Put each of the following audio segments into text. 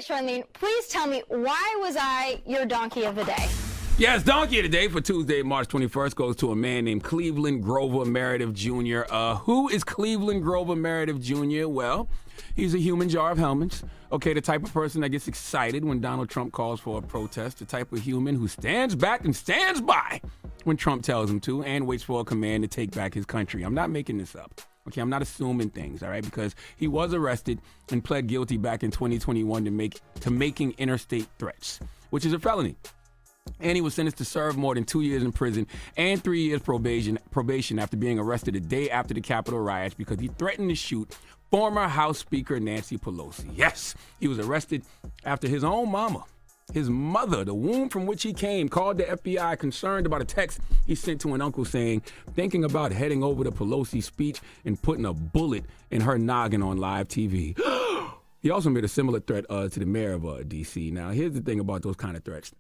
Charlamagne, please tell me, why was I your donkey of the day? Yes, donkey of the day for Tuesday, March 21st goes to a man named Cleveland Grover Meredith Jr. Who is Cleveland Grover Meredith Jr.? Well, he's a human jar of helmets. Okay, the type of person that gets excited when Donald Trump calls for a protest, the type of human who stands back and stands by when Trump tells him to and waits for a command to take back his country. I'm not making this up. Okay, I'm not assuming things, all right? Because he was arrested and pled guilty back in 2021 to making interstate threats, which is a felony. And he was sentenced to serve more than 2 years in prison and 3 years probation after being arrested a day after the Capitol riots because he threatened to shoot former House Speaker Nancy Pelosi. Yes, he was arrested after his own mama, his mother, the womb from which he came, called the FBI concerned about a text he sent to an uncle saying, thinking about heading over to Pelosi's speech and putting a bullet in her noggin on live TV. He also made a similar threat to the mayor of D.C. Now, here's the thing about those kind of threats.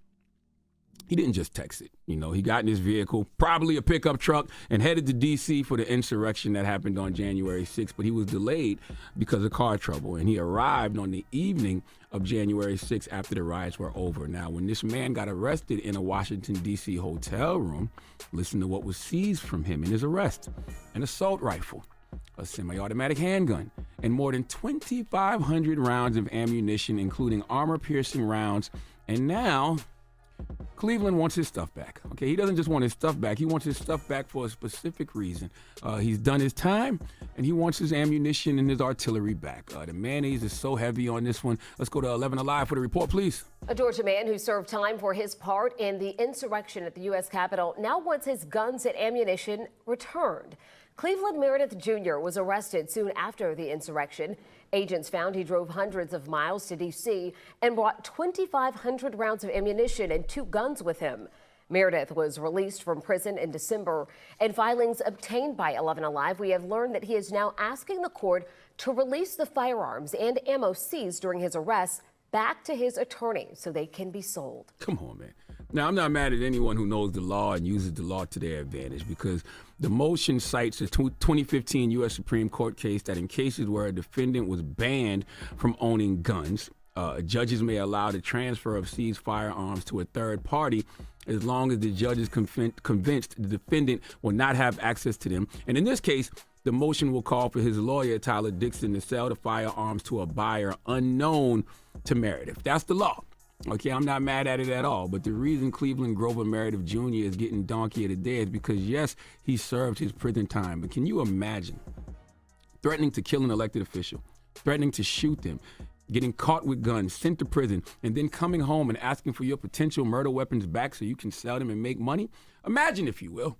He didn't just text it. You know, he got in his vehicle, probably a pickup truck, and headed to D.C. for the insurrection that happened on January 6th. But he was delayed because of car trouble, and he arrived on the evening of January 6th after the riots were over. Now, when this man got arrested in a Washington, D.C. hotel room, listen to what was seized from him in his arrest: an assault rifle, a semi-automatic handgun, and more than 2,500 rounds of ammunition, including armor-piercing rounds. And now Cleveland wants his stuff back. Okay, he doesn't just want his stuff back. He wants his stuff back for a specific reason. He's done his time, and he wants his ammunition and his artillery back. The mayonnaise is so heavy on this one. Let's go to 11 Alive for the report, please. A Georgia man who served time for his part in the insurrection at the U.S. Capitol now wants his guns and ammunition returned. Cleveland Meredith Jr. was arrested soon after the insurrection. Agents found he drove hundreds of miles to D.C. and brought 2,500 rounds of ammunition and 2 guns with him. Meredith was released from prison in December. In filings obtained by 11 Alive, we have learned that he is now asking the court to release the firearms and ammo seized during his arrest back to his attorney so they can be sold. Come on, man. Now, I'm not mad at anyone who knows the law and uses the law to their advantage, because the motion cites a 2015 U.S. Supreme Court case that in cases where a defendant was banned from owning guns, judges may allow the transfer of seized firearms to a third party as long as the judge is convinced the defendant will not have access to them. And in this case, the motion will call for his lawyer, Tyler Dixon, to sell the firearms to a buyer unknown to Meredith. That's the law. Okay, I'm not mad at it at all. But the reason Cleveland Grover Meredith Jr. is getting donkey of the day is because, yes, he served his prison time. But can you imagine threatening to kill an elected official, threatening to shoot them, getting caught with guns, sent to prison, and then coming home and asking for your potential murder weapons back so you can sell them and make money? Imagine, if you will,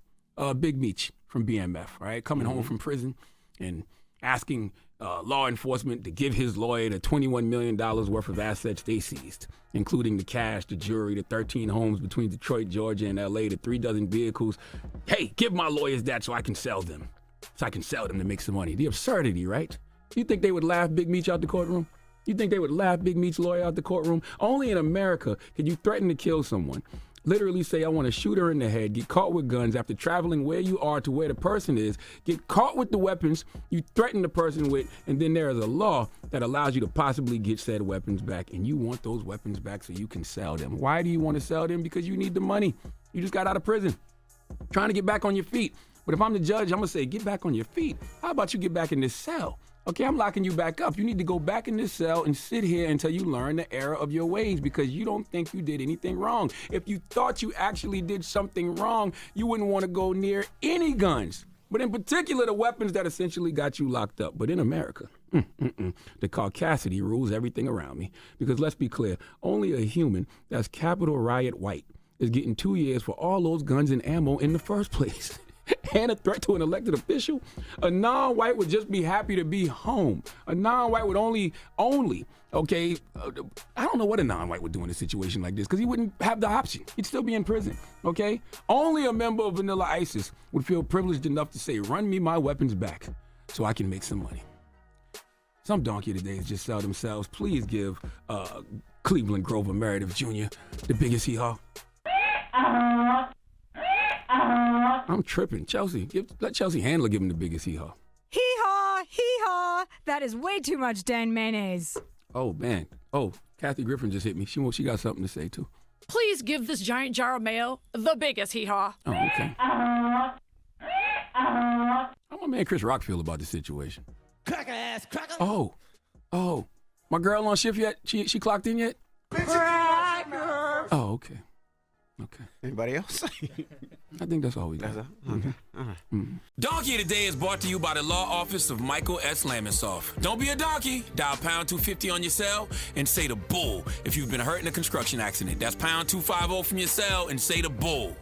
Big Meech from BMF, right? Coming home from prison and asking law enforcement to give his lawyer the $21 million worth of assets they seized, including the cash, the jewelry, the 13 homes between Detroit, Georgia, and L.A., the 3 dozen vehicles. Hey, give my lawyers that so I can sell them. To make some money. The absurdity, right? You think they would laugh Big Meech out the courtroom? You think they would laugh Big Meech's lawyer out the courtroom? Only in America can you threaten to kill someone, literally say, I want to shoot her in the head, get caught with guns after traveling where you are to where the person is, get caught with the weapons you threaten the person with, and then there is a law that allows you to possibly get said weapons back, and you want those weapons back so you can sell them. Why do you want to sell them? Because you need the money. You just got out of prison, trying to get back on your feet. But if I'm the judge, I'm going to say, get back on your feet. How about you get back in this cell? Okay, I'm locking you back up. You need to go back in this cell and sit here until you learn the error of your ways, because you don't think you did anything wrong. If you thought you actually did something wrong, you wouldn't want to go near any guns, but in particular the weapons that essentially got you locked up. But in America, the caucasity rules everything around me, because let's be clear, only a human that's Capitol riot white is getting 2 years for all those guns and ammo in the first place. And a threat to an elected official. A non-white would just be happy to be home. A non-white would only, okay, I don't know what a non-white would do in a situation like this, because he wouldn't have the option. He'd still be in prison, okay? Only a member of Vanilla ISIS would feel privileged enough to say, run me my weapons back so I can make some money. Some donkey today just sell themselves. Please give Cleveland Grover Meredith Jr. the biggest hee-haw. I'm tripping. Chelsea, let Chelsea Handler give him the biggest hee-haw. Hee-haw, hee-haw. That is way too much Dan mayonnaise. Oh, man. Oh, Kathy Griffin just hit me. She got something to say, too. Please give this giant jar of mayo the biggest hee-haw. Oh, okay. How my man Chris Rock feel about the situation? Cracker ass, cracker. Oh. My girl on shift yet? She clocked in yet? Cracker. Oh, okay. Anybody else? I think that's all we got. Okay. All right. Donkey of the Day is brought to you by the law office of Michael S. Lamonsoff. Don't be a donkey. Dial pound 250 on your cell and say the bull if you've been hurt in a construction accident. That's pound 250 from your cell and say the bull.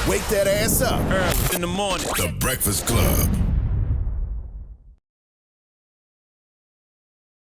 Wake that ass up. Early in the morning. The Breakfast Club.